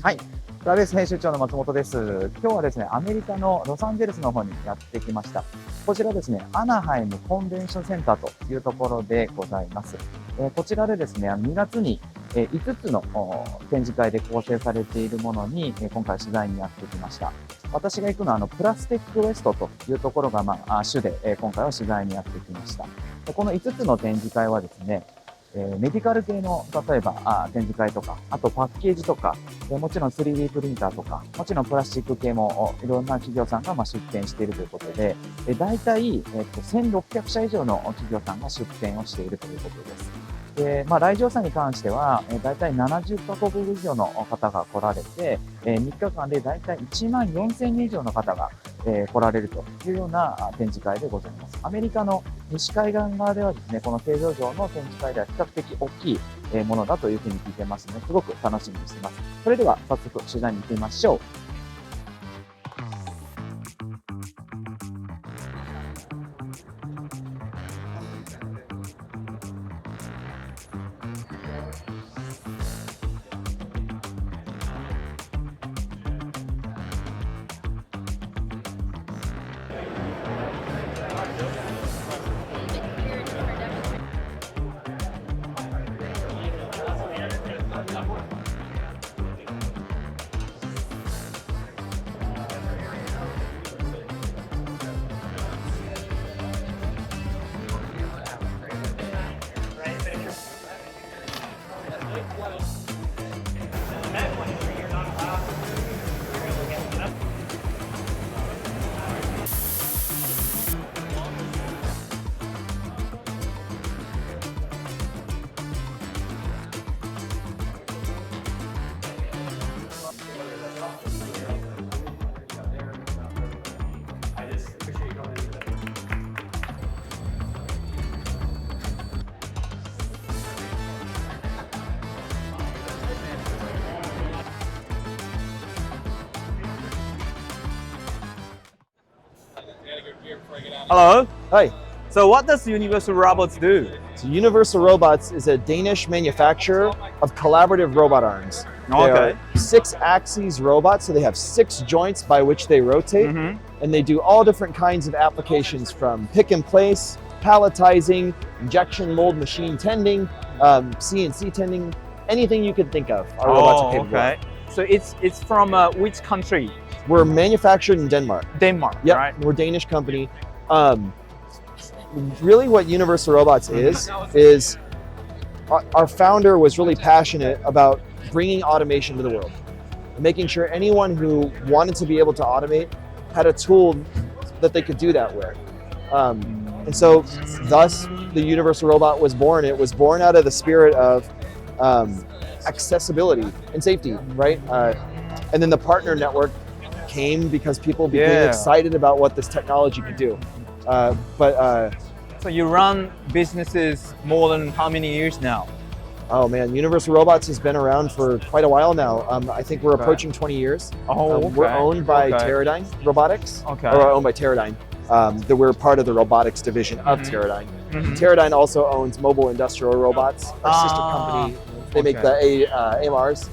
はい、プラベース編集長の松本です。今日はですね、アメリカのロサンゼルスの方にやってきました。こちらですね、アナハイムコンベンションセンターというところでございます。こちらでですね、2月に5つの展示会で構成されているものに今回取材にやってきました。私が行くのはプラステックウエストというところが主で今回は取材にやってきました。この5つの展示会はですね、メディカル系の例えば展示会とか、あとパッケージとか、もちろん 3D プリンターとか、もちろんプラスチック系もいろんな企業さんが出展しているということで、大体1600社以上の企業さんが出展をしているということです。で、来場者に関しては、大体70カ国以上の方が来られて、3日間で大体1万4000人以上の方が来られるというような展示会でございます。アメリカの西海岸側ではですね、この形状上の展示会では比較的大きいものだというふうに聞いてますので、すごく楽しみにしています。それでは早速取材に行ってみましょう。Hello. Hi. So what does Universal Robots do? So Universal Robots is a Danish manufacturer of collaborative robot arms. They Okay. are 6-axis robots, so they have 6 joints by which they rotate, and they do all different kinds of applications from pick and place, palletizing, injection mold machine tending, CNC tending, anything you could think of. Our robots are capable okay. So it's from which country? of. We're manufactured in Denmark. Denmark, Yep, right? we're a Danish company. Really what Universal Robots is our founder was really passionate about bringing automation to the world, making sure anyone who wanted to be able to automate had a tool that they could do that with. And so thus the Universal Robot was born. It was born out of the spirit of accessibility and safety, right? And then the partner network came because people became excited about what this technology could do. So you run businesses more than how many years now? Oh man, Universal Robots has been around for quite a while now. I think we're approaching 20 years. We're owned by Teradyne Robotics, or owned by Teradyne. That we're part of the robotics division of Teradyne. Teradyne also owns Mobile Industrial Robots, our sister company. They make the AMRs.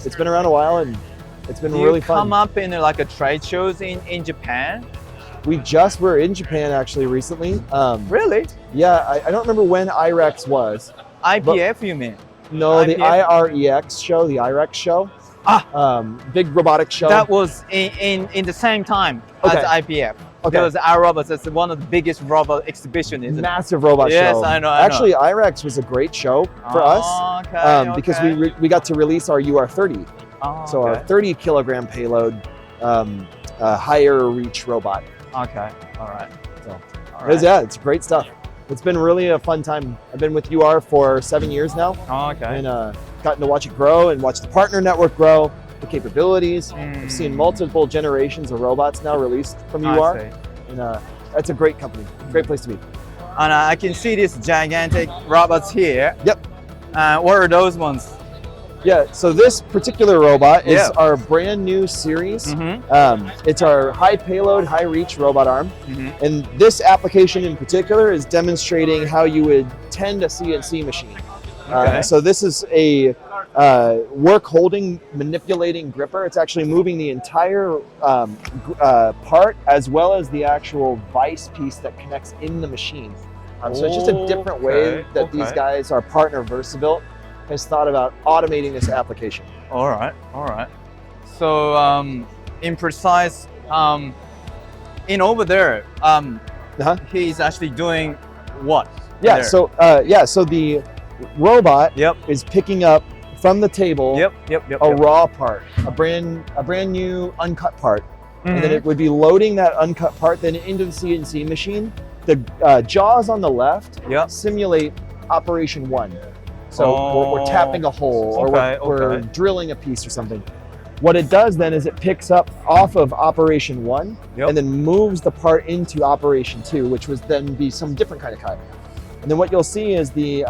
It's been around a while and it's been really fun. Come up in like a trade shows in Japan? We just were in Japan actually recently. Really? Yeah, I don't remember when IREX was. IPF you mean? No, the IPF? IREX show, the IREX show. Big robotics show. That was in the same time as IPF. Okay. Because our robots, that's one of the biggest robot exhibition, isn't it? Massive robot show. Yes, I know. Actually, IREX was a great show for us because we got to release our UR30. So our 30 kilogram payload, higher reach robot. Okay, all right. It's great stuff. It's been really a fun time. I've been with UR for 7 years now. And gotten to watch it grow and watch the partner network grow, the capabilities. I've seen multiple generations of robots now released from UR. And that's a great company, great place to be. And I can see these gigantic robots here. Yep. What are those ones? Yeah, so this particular robot is our brand new series. It's our high payload, high reach robot arm. And this application in particular is demonstrating how you would tend a CNC machine. Okay. So this is a work holding, manipulating gripper. It's actually moving the entire part as well as the actual vise piece that connects in the machine. So it's just a different way that these guys, our partner Versabuilt, has thought about automating this application. All right. So in precise, in over there, he's actually doing what? Yeah. So so the robot is picking up from the table a raw part, a brand new uncut part, and then it would be loading that uncut part then into the CNC machine. The jaws on the left simulate operation 1. So we're tapping a hole or we're drilling a piece or something. What it does then is it picks up off of operation 1 and then moves the part into operation 2, which would then be some different kind of cut. And then what you'll see is the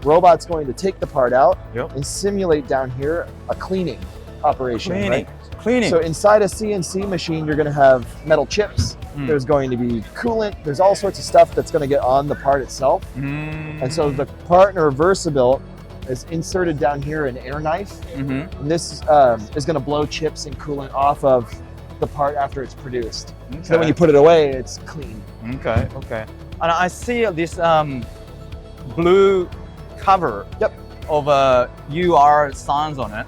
robot's going to take the part out and simulate down here a cleaning operation. Cleaning. So inside a CNC machine, you're going to have metal chips. There's going to be coolant. There's all sorts of stuff that's going to get on the part itself. And so the partner Versabuilt is inserted down here an air knife. And this is going to blow chips and coolant off of the part after it's produced. So that when you put it away, it's clean. Okay. And I see this blue cover of UR signs on it.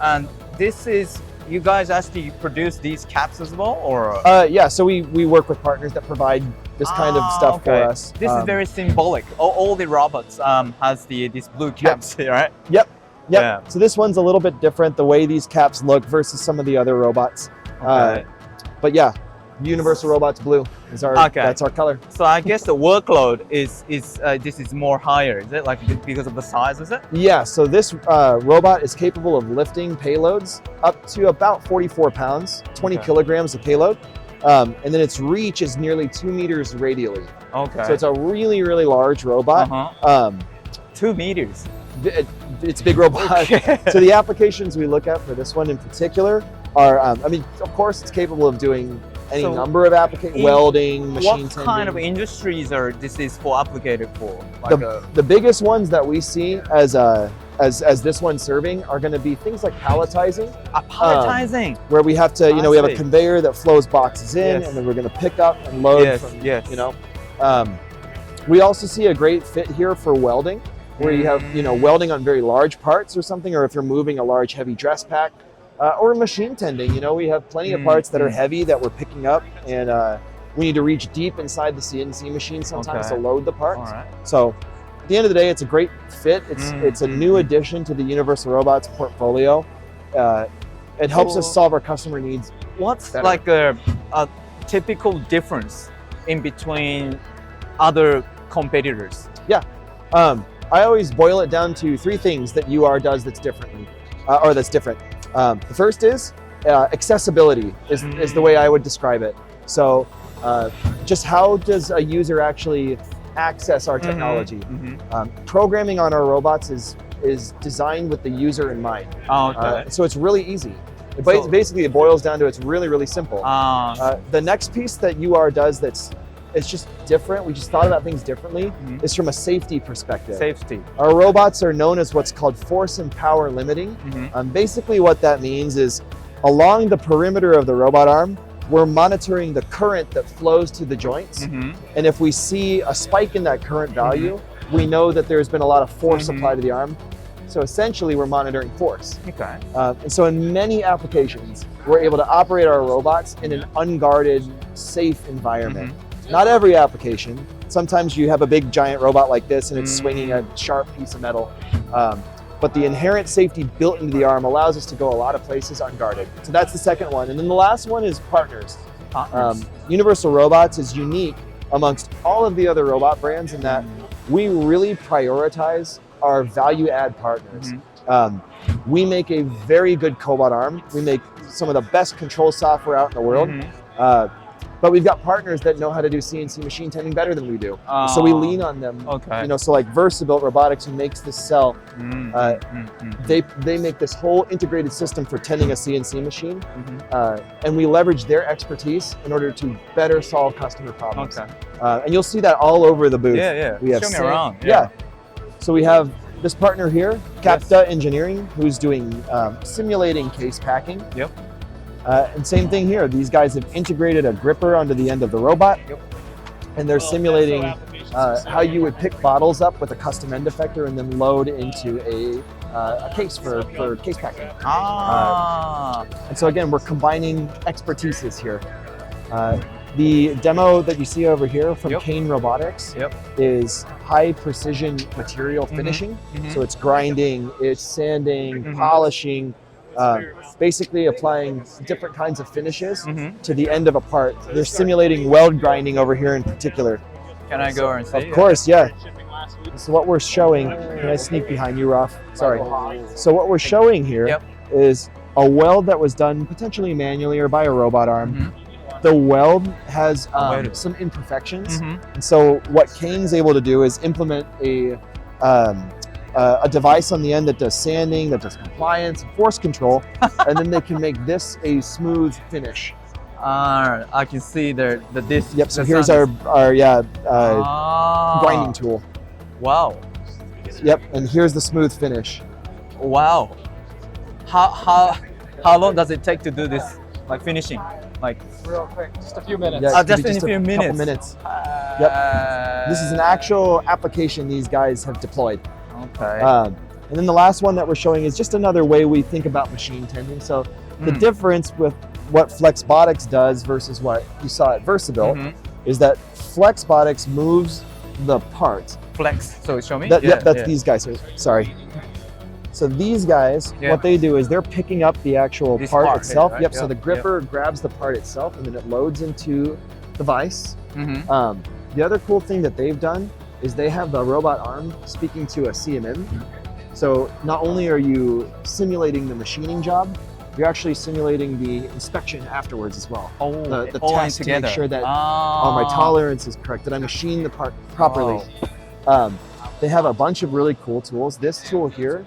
And this is, you guys actually produce these caps as well, or? Yeah, so we work with partners that provide this kind of stuff for us. This is very symbolic. All the robots has these blue caps, right? Yep. So this one's a little bit different, the way these caps look versus some of the other robots. But yeah, Universal Robots blue is our that's our color. So I guess the workload is this is more higher, is it, like because of the size, is it? Yeah, so this robot is capable of lifting payloads up to about 44 pounds, 20 kilograms of payload. And then its reach is nearly 2 meters radially. So it's a really, really large robot. 2 meters. It's a big robot. So the applications we look at for this one in particular are, I mean, of course it's capable of doing any number of applications, welding, machine What tending. kind of industries are this is for applicated for? Like the biggest ones that we see as this one serving are going to be things like palletizing. Palletizing. Where we have to, we have a conveyor that flows boxes in, and then we're going to pick up and load from, we also see a great fit here for welding, where you have, welding on very large parts or something, or if you're moving a large heavy dress pack. Or machine tending, we have plenty of parts that are heavy that we're picking up, and we need to reach deep inside the CNC machine sometimes to load the parts. So at the end of the day, it's a great fit. It's a new addition to the Universal Robots portfolio. It helps us solve our customer needs. What's like a typical difference in between other competitors? Yeah, I always boil it down to 3 things that UR does that's differently, or that's different. The first is accessibility is the way I would describe it. So just how does a user actually access our technology? Programming on our robots is designed with the user in mind. So it's really easy. Basically, it boils down to it's really, really simple. The next piece that UR does it's just different. We just thought about things differently. Is from a safety perspective. Our robots are known as what's called force and power limiting. Basically what that means is along the perimeter of the robot arm, we're monitoring the current that flows to the joints. And if we see a spike in that current value, we know that there's been a lot of force applied to the arm. So essentially we're monitoring force. And so in many applications, we're able to operate our robots in an unguarded, safe environment. Not every application. Sometimes you have a big giant robot like this and it's swinging a sharp piece of metal. But the inherent safety built into the arm allows us to go a lot of places unguarded. So that's the second one. And then the last one is partners. Universal Robots is unique amongst all of the other robot brands in that we really prioritize our value add partners. We make a very good cobot arm. We make some of the best control software out in the world. But we've got partners that know how to do CNC machine tending better than we do. So we lean on them. So like Versabuilt Robotics, who makes this cell, they make this whole integrated system for tending a CNC machine. And we leverage their expertise in order to better solve customer problems. And you'll see that all over the booth. We have Show me around. So we have this partner here, Capta Engineering, who's doing simulating case packing. Yep. And same thing here. These guys have integrated a gripper onto the end of the robot, and they're simulating how you would pick bottles up with a custom end effector and then load into a case for case packing. And so again, we're combining expertises here. The demo that you see over here from Kane Robotics is high precision material finishing. So it's grinding, it's sanding, polishing, basically applying different kinds of finishes to the end of a part. They're simulating weld grinding over here in particular. Can I go and see? Of course, yeah. So what we're showing, can I sneak behind you, Ralph? Sorry. So what we're showing here is a weld that was done potentially manually or by a robot arm. The weld has some imperfections. And so what Kane's able to do is implement a device on the end that does sanding, that does compliance, force control, and then they can make this a smooth finish. I can see this. Yep, so here's our grinding tool. Wow. Yep, and here's the smooth finish. Wow. How long does it take to do this, like finishing? Like real quick, just a few minutes. Yeah, just in a few minutes. Couple minutes. Yep. This is an actual application these guys have deployed. Okay. And then the last one that we're showing is just another way we think about machine tending. So the difference with what Flexbotics does versus what you saw at Versabuilt is that Flexbotics moves the part. Flex. So show me. That's these guys. Sorry. So these guys, what they do is they're picking up the actual part itself. Here, right? Yep. So the gripper grabs the part itself and then it loads into the vise. The other cool thing that they've done is they have the robot arm speaking to a CMM. So not only are you simulating the machining job, you're actually simulating the inspection afterwards as well. The test to make sure that my tolerance is correct, that I machine the part properly. They have a bunch of really cool tools. This tool here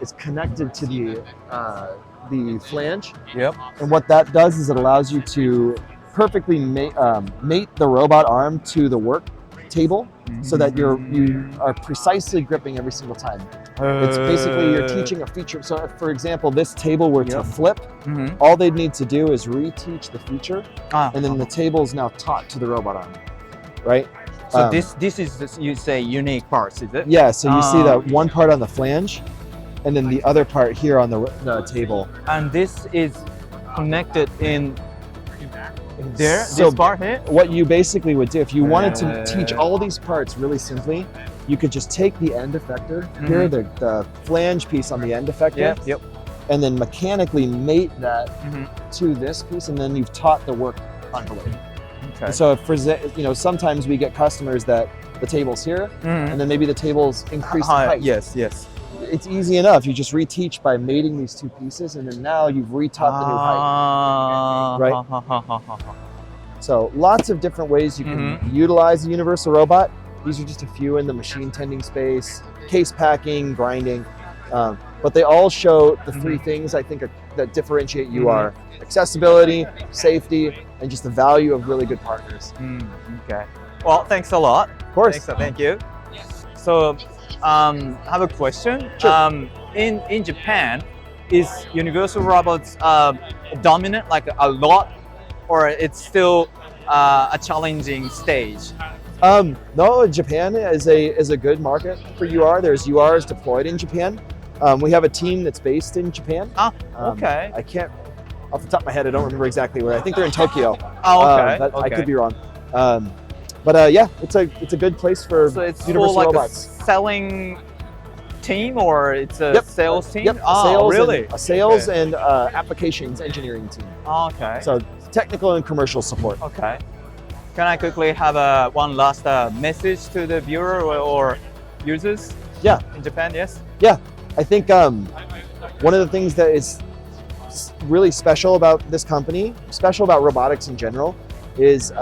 is connected to the flange. And what that does is it allows you to perfectly mate the robot arm to the work table so that you are precisely gripping every single time. It's basically you're teaching a feature. So if, for example, this table were to flip, all they'd need to do is reteach the feature, and then the table is now taught to the robot arm, right? So this is, you say, unique parts, is it? Yeah, so you see that one part on the flange, and then the other part here on the table. And this is connected in there, So this part here? what you basically would do, if you wanted to teach all these parts really simply, you could just take the end effector, here, the flange piece on the end effector, and then mechanically mate that to this piece, and then you've taught the work envelope. And so for, sometimes we get customers that the table's here, and then maybe the table's increased in height. Yes. It's easy enough. You just reteach by mating these two pieces, and then now you've retaught the new height, right? So lots of different ways you can utilize the Universal Robot. These are just a few in the machine tending space, case packing, grinding, but they all show the three things I think that differentiate UR: accessibility, safety, and just the value of really good partners. Okay. Well, thanks a lot. Of course. Thank you. So, I have a question. Sure. In Japan, is Universal Robots dominant like a lot, or it's still a challenging stage? No, Japan is a good market for UR. There's URs deployed in Japan. We have a team that's based in Japan. Okay. I can't, off the top of my head, I don't remember exactly where. I think they're in Tokyo. Okay. I could be wrong. But yeah, it's a good place for Universal like Robots. A selling team, or it's a sales team? Yep. Sales really? A sales and applications engineering team. Okay. So technical and commercial support. Okay. Can I quickly have one last message to the viewer or users? Yeah. In Japan, yes? Yeah. I think one of the things that is really special about this company, special about robotics in general, is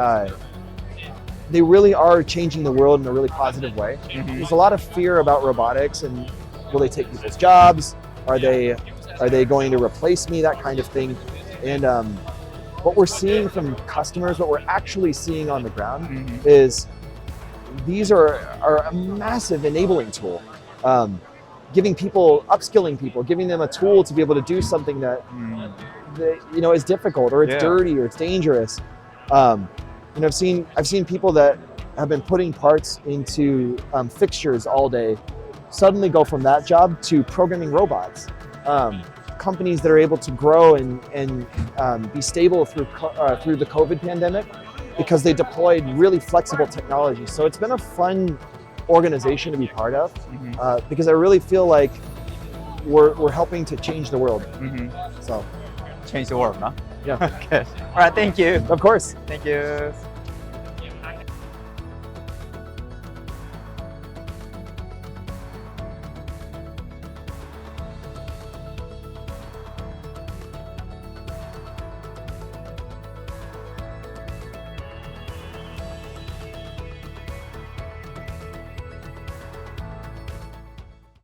they really are changing the world in a really positive way. There's a lot of fear about robotics and will they take people's jobs? Are they going to replace me? That kind of thing. And what we're seeing from customers, what we're actually seeing on the ground is these are a massive enabling tool. giving people, upskilling people, giving them a tool to be able to do something that, is difficult, or it's dirty, or it's dangerous. I've seen people that have been putting parts into fixtures all day suddenly go from that job to programming robots. Companies that are able to grow and be stable through the COVID pandemic because they deployed really flexible technology. So it's been a fun organization to be part of because I really feel like we're helping to change the world. So Change the world, huh? yeah, Okay. All right, thank you. of course. Thank you.